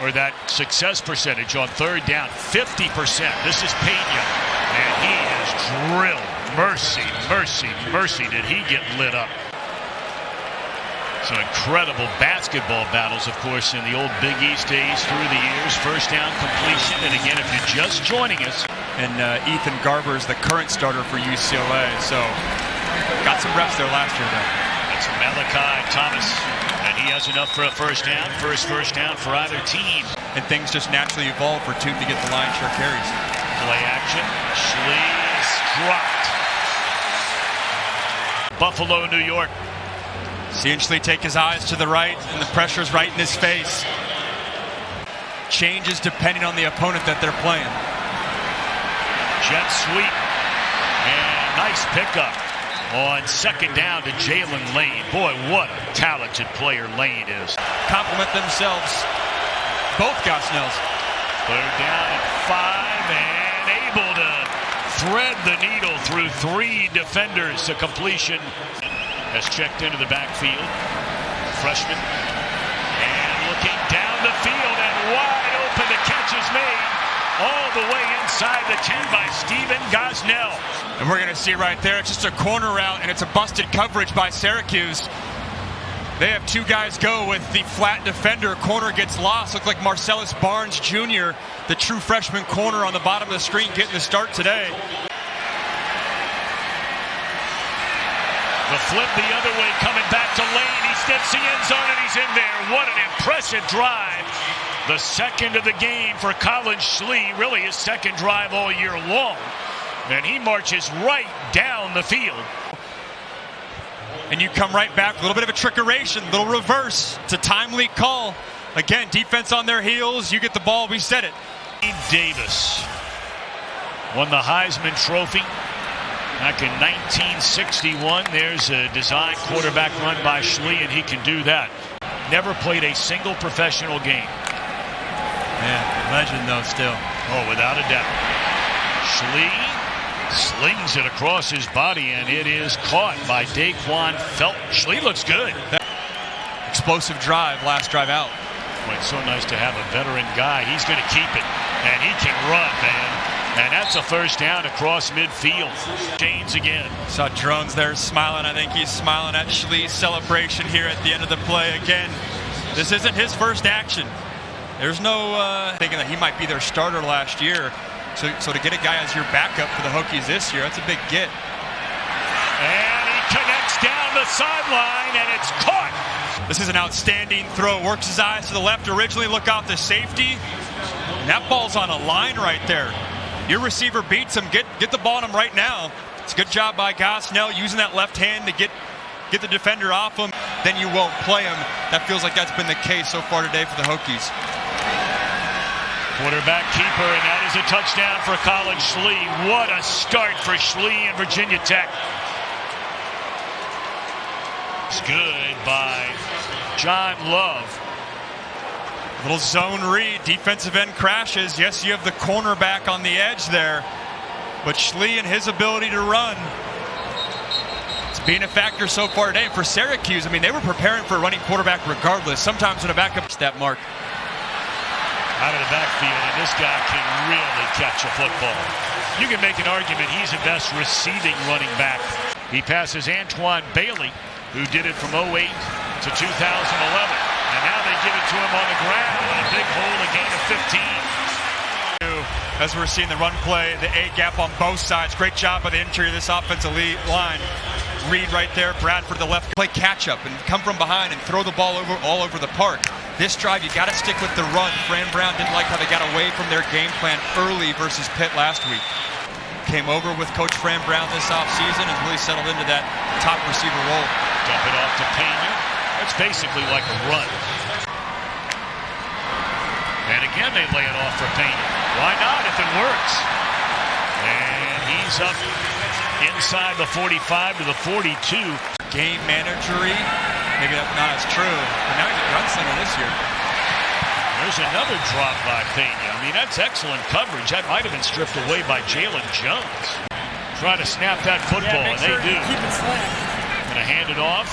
or that success percentage on third down, 50%. This is Pena, and he is drilled. Mercy, mercy, mercy, did he get lit up. Some incredible basketball battles, of course, in the old Big East days through the years. First down completion, and again, if you're just joining us. And Ethan Garber is the current starter for UCLA, so got some reps there last year, though. That's Malachi Thomas, and he has enough for a first down. First down for either team. And things just naturally evolve for Tuten to get the lion's share carries. Play action. Schlee's dropped. Buffalo, New York. Seeing Schlee take his eyes to the right, and the pressure's right in his face. Changes depending on the opponent that they're playing. Jet sweep. And nice pickup on second down to Jalen Lane. Boy, what a talented player Lane is. Compliment themselves. Both Gosnells. Third down at 5, and able to thread the needle through 3 defenders to completion. Has checked into the backfield. Freshman. And looking down the field, and wide open. The catch is made all the way inside the 10 by Stephen Gosnell. And we're going to see right there, it's just a corner route, and it's a busted coverage by Syracuse. They have 2 guys go with the flat defender. Corner gets lost. Looked like Marcellus Barnes Jr., the true freshman corner on the bottom of the screen, getting the start today. The flip the other way, coming back to Lane. He steps the end zone, and he's in there. What an impressive drive. The second of the game for Collin Schlee, really his second drive all year long. And he marches right down the field. And you come right back, a little bit of a trickeration, little reverse. It's a timely call. Again, defense on their heels. You get the ball, we said it. Davis won the Heisman Trophy back in 1961. There's a design quarterback run by Schlee, and he can do that. Never played a single professional game. Man, legend though still. Oh, without a doubt. Schlee slings it across his body, and it is caught by Daquan Felton. Schlee looks good. Explosive drive, last drive out. Boy, it's so nice to have a veteran guy. He's going to keep it, and he can run, man. And that's a first down across midfield. James again. Saw Drones there smiling. I think he's smiling at Schlee's celebration here at the end of the play. Again, this isn't his first action. There's no thinking that he might be their starter last year. So to get a guy as your backup for the Hokies this year, that's a big get. And he connects down the sideline, and it's caught. This is an outstanding throw. Works his eyes to the left originally, look out the safety. And that ball's on a line right there. Your receiver beats him. Get the ball on him right now. It's a good job by Gosnell using that left hand to get the defender off him. Then you won't play him. That feels like that's been the case so far today for the Hokies. Quarterback keeper, and that is a touchdown for Collin Schlee. What a start for Schlee and Virginia Tech. It's good by John Love. Little zone read, defensive end crashes. Yes, you have the cornerback on the edge there, but Schlee and his ability to run, it's being a factor so far today. And for Syracuse, I mean, they were preparing for a running quarterback regardless. Sometimes when a backup's that mark. Out of the backfield, and this guy can really catch a football. You can make an argument he's the best receiving running back. He passes Antoine Bailey, who did it from 08 to 2011. And now they give it to him on the ground. A big hole, a gain of 15. As we're seeing the run play, the A gap on both sides. Great job by the interior of this offensive line. Reed right there, Bradford the left. Play catch up and come from behind and throw the ball all over the park. This drive, you got to stick with the run. Fran Brown didn't like how they got away from their game plan early versus Pitt last week. Came over with Coach Fran Brown this offseason and really settled into that top receiver role. Dump it off to Pena. It's basically like a run. And again, they lay it off for Pena. Why not if it works? And he's up inside the 45 to the 42. Game managery. Maybe that's not as true, but now he's a gunslinger this year. There's another drop by Pena. I mean, that's excellent coverage. That might have been stripped away by Jalen Jones. Try to snap that football, and they do. Gonna hand it off.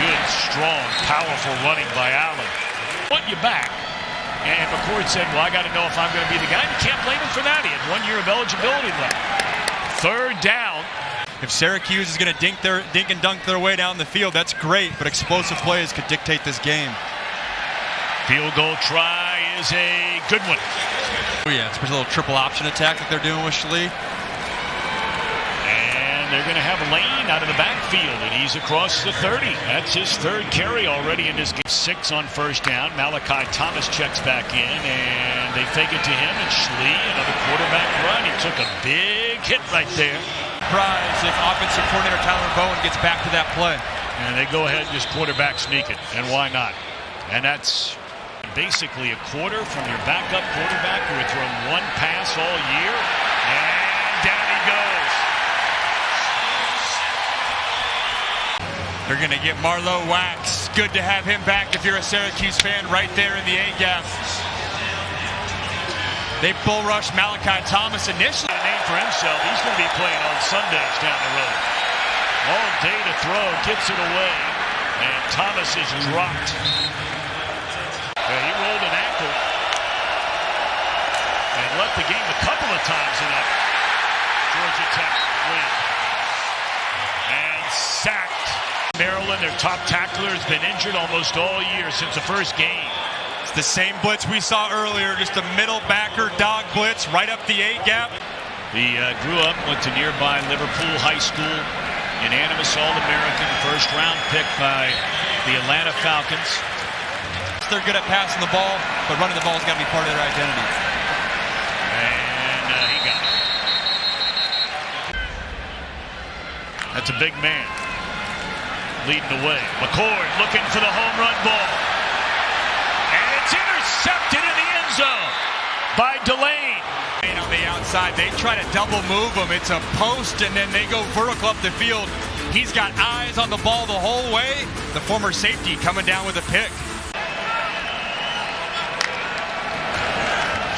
Good, strong, powerful running by Allen. Want you back. And McCord said, well, I got to know if I'm going to be the guy. You can't blame him for that. He had 1 year of eligibility left. Third down. If Syracuse is going to dink and dunk their way down the field, that's great, but explosive plays could dictate this game. Field goal try is a good one. Oh yeah, especially a little triple option attack that they're doing with Schlee. And they're going to have Lane out of the backfield, and he's across the 30. That's his third carry already in this game. 6 on first down. Malachi Thomas checks back in, and they fake it to him, and Schlee, another quarterback run. He took a big hit right there. Surprise if offensive coordinator Tyler Bowen gets back to that play. And they go ahead and just quarterback sneak it, and why not? And that's basically a quarter from your backup quarterback who had thrown one pass all year, and down he goes. They're going to get Marlowe Wax. Good to have him back if you're a Syracuse fan right there in the A-gap. They bull rushed Malachi Thomas initially. A name for himself. He's going to be playing on Sundays down the road. All day to throw, gets it away, and Thomas is dropped. He rolled an ankle and left the game a couple of times in that Georgia Tech win. And sacked. Maryland, their top tackler, has been injured almost all year since the first game. It's the same blitz we saw earlier, just a middle backer dog blitz right up the A-gap. He grew up, went to nearby Liverpool High School, unanimous All-American, first-round pick by the Atlanta Falcons. They're good at passing the ball, but running the ball has got to be part of their identity. And he got it. That's a big man leading the way. McCord looking for the home run ball. And it's intercepted in the end zone by Delane. On the outside, they try to double move him. It's a post, and then they go vertical up the field. He's got eyes on the ball the whole way. The former safety coming down with a pick.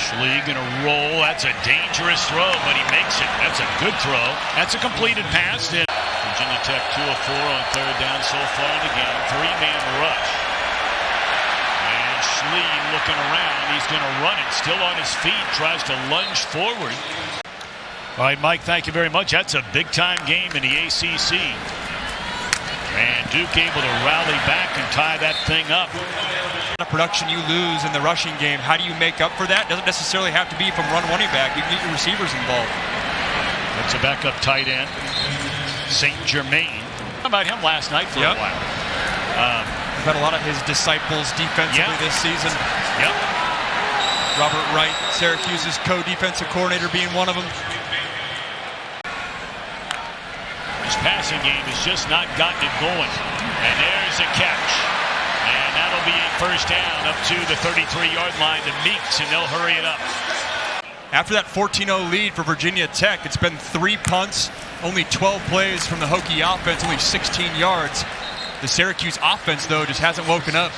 Schlee gonna roll. That's a dangerous throw, but he makes it. That's a good throw. That's a completed pass. Virginia Tech 2 of 4 on third down so far in the game. 3-man rush. And Schlee looking around. He's gonna run it. Still on his feet. Tries to lunge forward. All right, Mike, thank you very much. That's a big-time game in the ACC. And Duke able to rally back and tie that thing up. Production you lose in the rushing game, how do you make up for that? Doesn't necessarily have to be from running back. You can get your receivers involved. That's a backup tight end, St. Germain. How about him last night for a while? We've had a lot of his disciples defensively this season. Yep. Robert Wright, Syracuse's co-defensive coordinator, being one of them. His passing game has just not gotten it going. And there's a catch. And that'll be a first down up to the 33-yard line to Meeks, and they'll hurry it up. After that 14-0 lead for Virginia Tech, it's been 3 punts, only 12 plays from the Hokie offense, only 16 yards. The Syracuse offense, though, just hasn't woken up.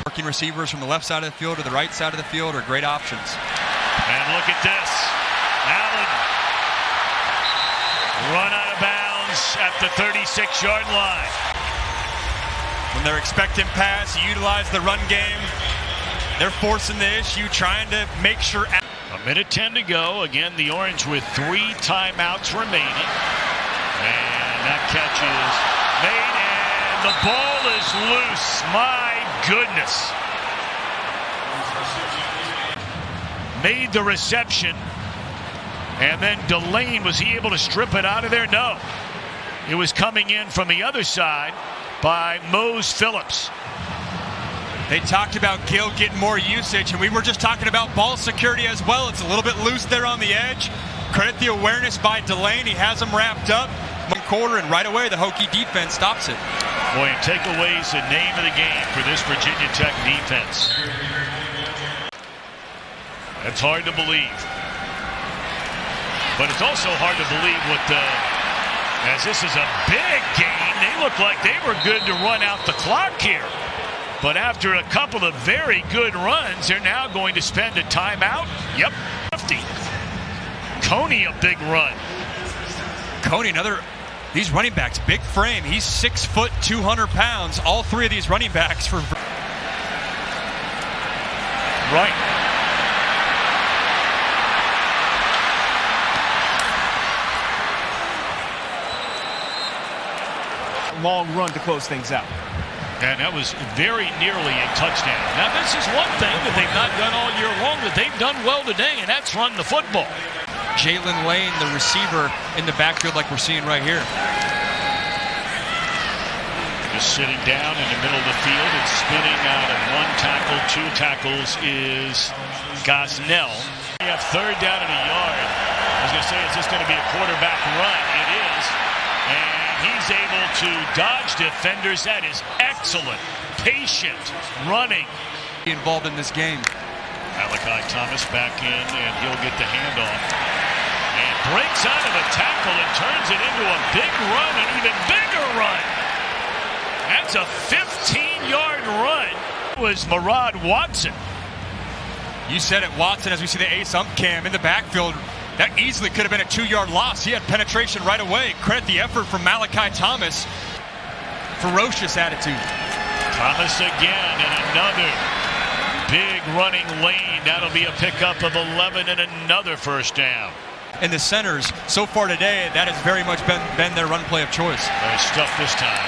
Working receivers from the left side of the field or the right side of the field are great options. And look at this. Allen run out of bounds at the 36-yard line. When they're expecting pass, you utilize the run game. They're forcing the issue, trying to make sure. 1:10 to go. Again, the Orange with 3 timeouts remaining. And that catch is made, and the ball is loose. My goodness. Made the reception, and then Delane, was he able to strip it out of there? No. It was coming in from the other side by Mose Phillips. They talked about Gill getting more usage, and we were just talking about ball security as well. It's a little bit loose there on the edge. Credit the awareness by Delane. He has him wrapped up. 1 quarter, and right away the Hokie defense stops it. Boy, and takeaways the name of the game for this Virginia Tech defense. That's hard to believe. But it's also hard to believe as this is a big game. They look like they were good to run out the clock here. But after a couple of very good runs, they're now going to spend a timeout. Yep, 50. Coney, a big run. Coney, these running backs, big frame. He's 6 foot, 200 pounds. All 3 of these running backs for. Right. that long run to close things out. And that was very nearly a touchdown. Now, this is one thing that they've not done all year long that they've done well today, and that's run the football. Jalen Lane, the receiver, in the backfield like we're seeing right here. Just sitting down in the middle of the field and spinning out of 1 tackle, 2 tackles is Gosnell. We have 3rd down and a yard. I was going to say, is this going to be a quarterback run? It is. And he's able to dodge defenders. That is excellent, patient running. Involved in this game. Malachi Thomas back in, and he'll get the handoff. And breaks out of a tackle and turns it into a big run, an even bigger run. That's a 15-yard run. It was Murad Watson. You said it, Watson, as we see the ace ump cam in the backfield. That easily could have been a 2-yard loss. He had penetration right away. Credit the effort from Malachi Thomas. Ferocious attitude. Thomas again, and another big running lane. That'll be a pickup of 11 and another 1st down. And the centers, so far today, that has very much been their run play of choice. Nice stuff this time.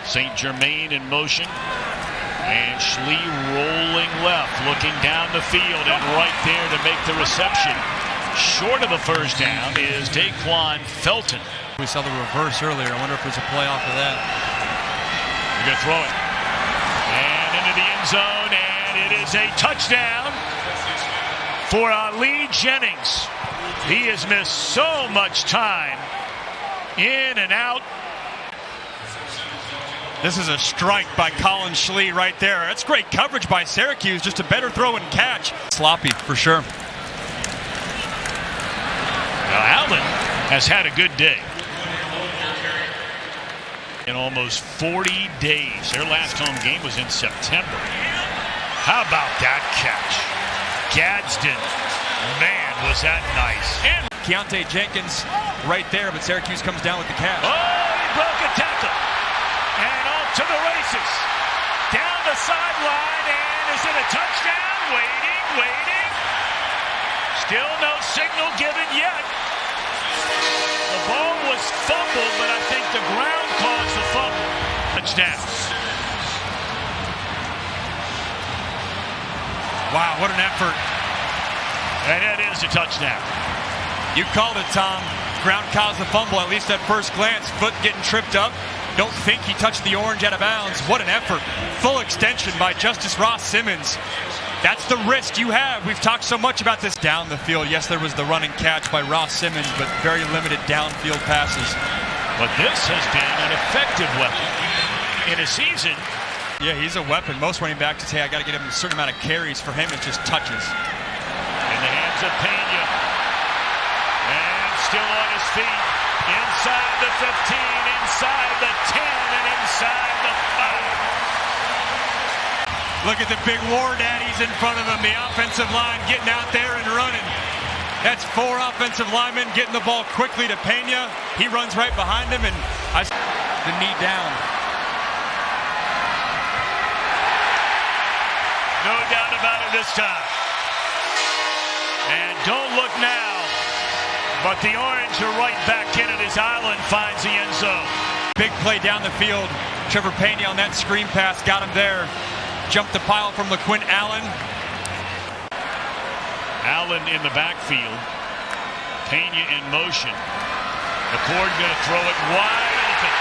St. Germain in motion. And Schlee rolling left, looking down the field, and right there to make the reception. Short of a 1st down is Daquan Felton. We saw the reverse earlier. I wonder if there's a play off of that. They're going to throw it. And into the end zone, and it is a touchdown for Ali Jennings. He has missed so much time in and out. This is a strike by Collin Schlee right there. That's great coverage by Syracuse. Just a better throw and catch. Sloppy, for sure. Now, Allen has had a good day. In almost 40 days. Their last home game was in September. How about that catch? Gadsden. Man, was that nice. And Keontae Jenkins right there, but Syracuse comes down with the catch. oh, he broke a tackle. And off to the races. Down the sideline, and is it a touchdown? Waiting. Still no signal given yet. The ball was fumbled, but I think the ground caused the fumble. Touchdown. Wow, what an effort. And that is a touchdown. You called it, Tom. Ground caused the fumble, at least at first glance. Foot getting tripped up. Don't think he touched the orange out of bounds. What an effort. Full extension by Justus Ross-Simmons. That's the risk you have. We've talked so much about this down the field. Yes, there was the running catch by Ross-Simmons, but very limited downfield passes. But this has been an effective weapon in a season. Yeah, he's a weapon. Most running backs say, I got to get him a certain amount of carries. For him, it's just touches. In the hands of Pena. And still on his feet. Inside the 15, inside the 10, and inside the 5. Look at the big war daddies in front of him. The offensive line getting out there and running. That's 4 offensive linemen getting the ball quickly to Pena. He runs right behind him, and the knee down. No doubt about it this time. And don't look now. But the Orange are right back in it as Allen finds the end zone. Big play down the field. Trebor Pena on that screen pass got him there. Jumped the pile from LeQuint Allen. Allen in the backfield. Pena in motion. McCord going to throw it wide open.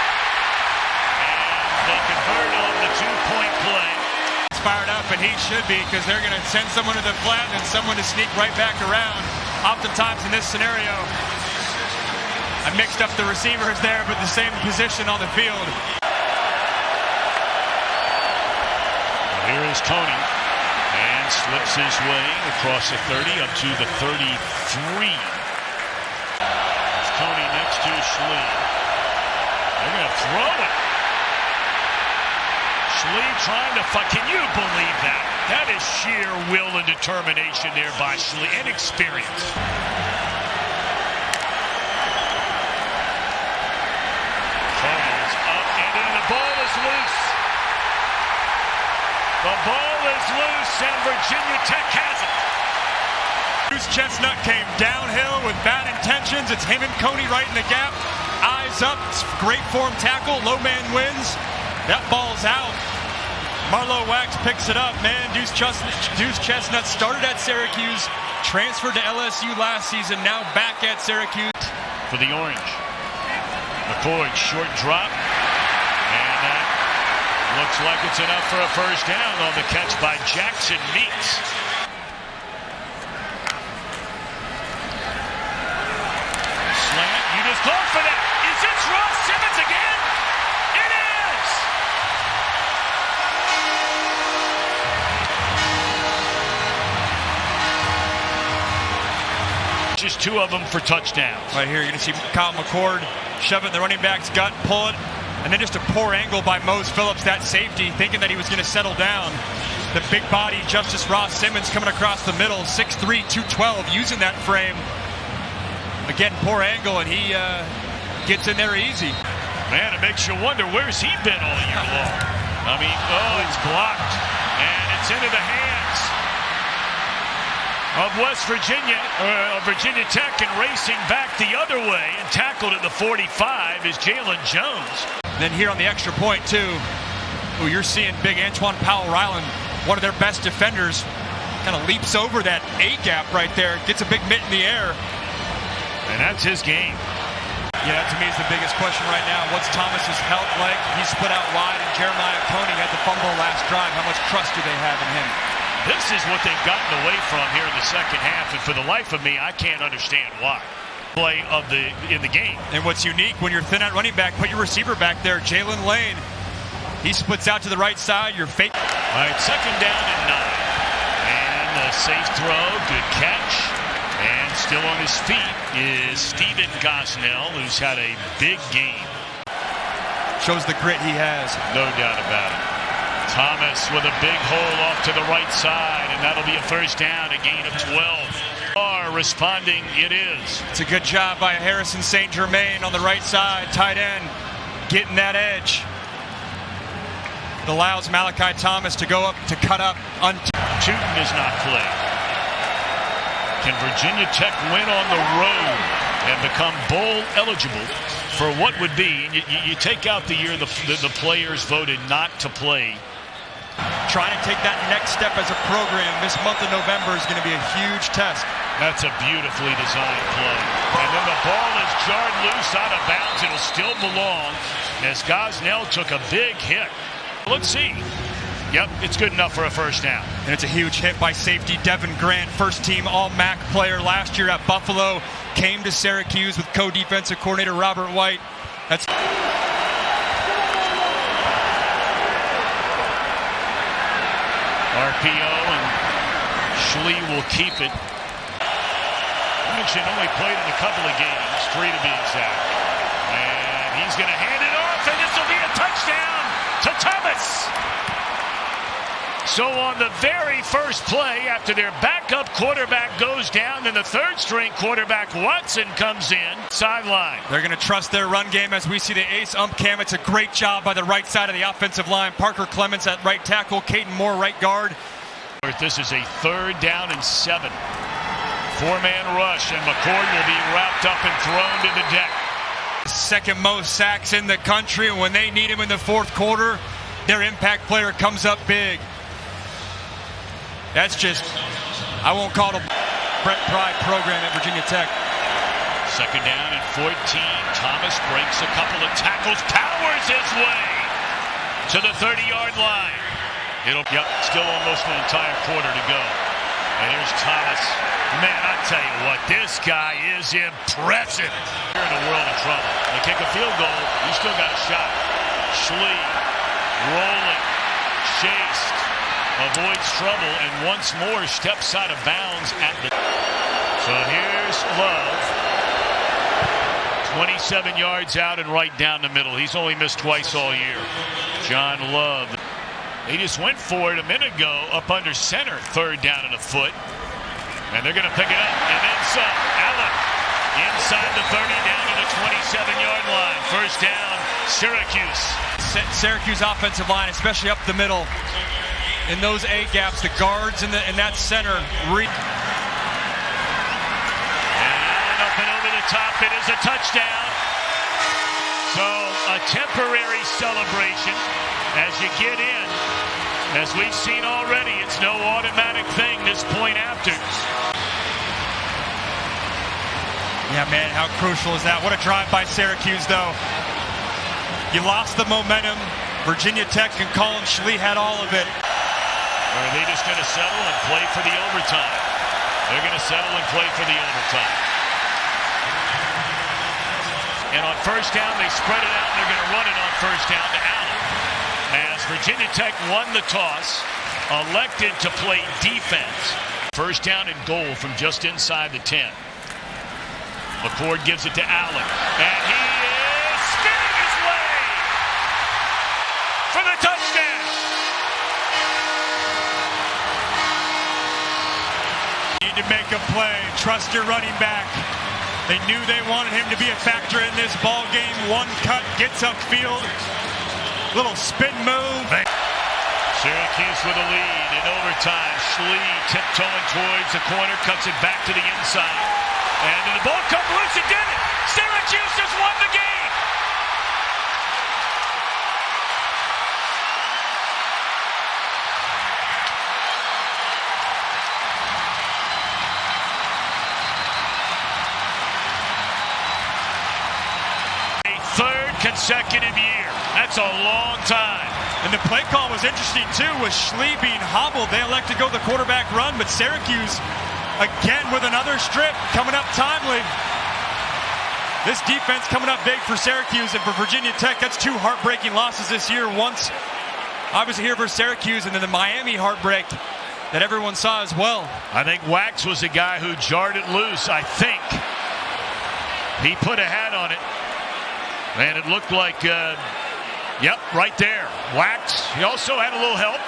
And they convert on the 2-point play. He's fired up, and he should be, because they're going to send someone to the flat and someone to sneak right back around. Oftentimes in this scenario, I mixed up the receivers there, but the same position on the field. Well, here is Tony, and slips his way across the 30 up to the 33. It's Tony next to Schlee. They're going to throw it. Schlee trying to fight. Can you believe that? That is sheer will and determination there by Schlee, and experience. Tony is up and in. The ball is loose. The ball is loose, and Virginia Tech has it. Chestnut came downhill with bad intentions. It's him and Coney right in the gap. Eyes Steps up, great form tackle, low man wins. That ball's out. Marlowe Wax picks it up. Man, Deuce Chestnut started at Syracuse, transferred to LSU last season, now back at Syracuse. For the Orange. McCord, short drop. And that looks like it's enough for a first down on the catch by Jackson Meeks. Slant, you just called for that. Is this Ross-Simmons again? It is! Just two of them for touchdowns. Right here, you're going to see Kyle McCord shove it in the running back's gut, pull it, and then just a poor angle by Mose Phillips, that safety, thinking that he was going to settle down. The big body Justus Ross-Simmons coming across the middle, 6'3", 212, using that frame. Again, poor angle, and he gets in there easy. Man, it makes you wonder, where's he been all year long? I mean, it's blocked, and it's into the hands of West Virginia, Virginia Tech, and racing back the other way and tackled at the 45 is Jalen Jones. Then here on the extra point, too, you're seeing big Antoine Powell-Ryland, one of their best defenders, kind of leaps over that A-gap right there, gets a big mitt in the air. And that's his game. Yeah, that to me is the biggest question right now. What's Thomas's health like? He's split out wide, and Jeremiah Coney had the fumble last drive. How much trust do they have in him? This is what they've gotten away from here in the second half, and for the life of me, I can't understand why. Play of in the game. And what's unique, when you're thin at running back, put your receiver back there, Jalen Lane. He splits out to the right side. You're fake. All right, second down and 9. And a safe throw, good catch. And still on his feet is Steven Gosnell, who's had a big game. Shows the grit he has. No doubt about it. Thomas with a big hole off to the right side, and that'll be a first down, a gain of 12. Are responding, it is. It's a good job by Harrison St. Germain on the right side, tight end, getting that edge. It allows Malachi Thomas to go up, to cut up. Tuten is not played. Can Virginia Tech win on the road and become bowl eligible for what would be, and you take out the year the players voted not to play. Trying to take that next step as a program. This month of November is going to be a huge test. That's a beautifully designed play. And then the ball is jarred loose out of bounds. It'll still belong as Gosnell took a big hit. Let's see. Yep, it's good enough for a first down. And it's a huge hit by safety Devin Grant, first team All-MAC player last year at Buffalo. Came to Syracuse with co-defensive coordinator Robert White. That's RPO, and Schlee will keep it. Mentioned only played in a couple of games, 3 to be exact. And he's going to hand it off, and this will be a touchdown to Thomas. So on the very first play, after their backup quarterback goes down, then the third-string quarterback Watson comes in, sideline. They're going to trust their run game as we see the ace ump cam. It's a great job by the right side of the offensive line. Parker Clements at right tackle, Caden Moore right guard. This is a 3rd down and 7. 4-man rush, and McCord will be wrapped up and thrown to the deck. Second most sacks in the country, and when they need him in the fourth quarter, their impact player comes up big. That's just, I won't call it a Brett Pry program at Virginia Tech. Second down and 14. Thomas breaks a couple of tackles, powers his way to the 30-yard line. Still almost an entire quarter to go. And here's Thomas. Man, I tell you what, this guy is impressive. You're in a world of trouble. They kick a field goal, you still got a shot. Schlee rolling, chased. Avoids trouble and once more steps out of bounds at the. So here's Love. 27 yards out and right down the middle. He's only missed twice all year. John Love. They just went for it a minute ago up under center. 3rd down and a foot. And they're going to pick it up. And then some. Allen inside the 30 down to the 27-yard line. First down, Syracuse. Syracuse offensive line, especially up the middle. In those A gaps, the guards in that center. And up and over the top, it is a touchdown. So a temporary celebration as you get in. As we've seen already, it's no automatic thing this point after. Yeah, man, how crucial is that? What a drive by Syracuse, though. You lost the momentum. Virginia Tech and Collin Schlee had all of it. Or are they just going to settle and play for the overtime? They're going to settle and play for the overtime. And on first down, they spread it out, and they're going to run it on first down to Allen. As Virginia Tech won the toss, elected to play defense. First down and goal from just inside the 10. McCord gives it to Allen. And he is spinning his way for the touchdown. Need to make a play. Trust your running back. They knew they wanted him to be a factor in this ball game. One cut, gets upfield. Little spin move. Syracuse with a lead in overtime. Schlee tiptoeing towards the corner, cuts it back to the inside. And the ball come loose, it did it! Syracuse has won the game! A third consecutive year. That's a long time. And the play call was interesting, too, with Schlee being hobbled. They elect to go the quarterback run, but Syracuse, again, with another strip, coming up timely. This defense coming up big for Syracuse and for Virginia Tech. That's two heartbreaking losses this year. Once, obviously, here for Syracuse, and then the Miami heartbreak that everyone saw as well. I think Wax was the guy who jarred it loose, I think. He put a hat on it, and it looked like... Yep, right there. Wax. He also had a little help.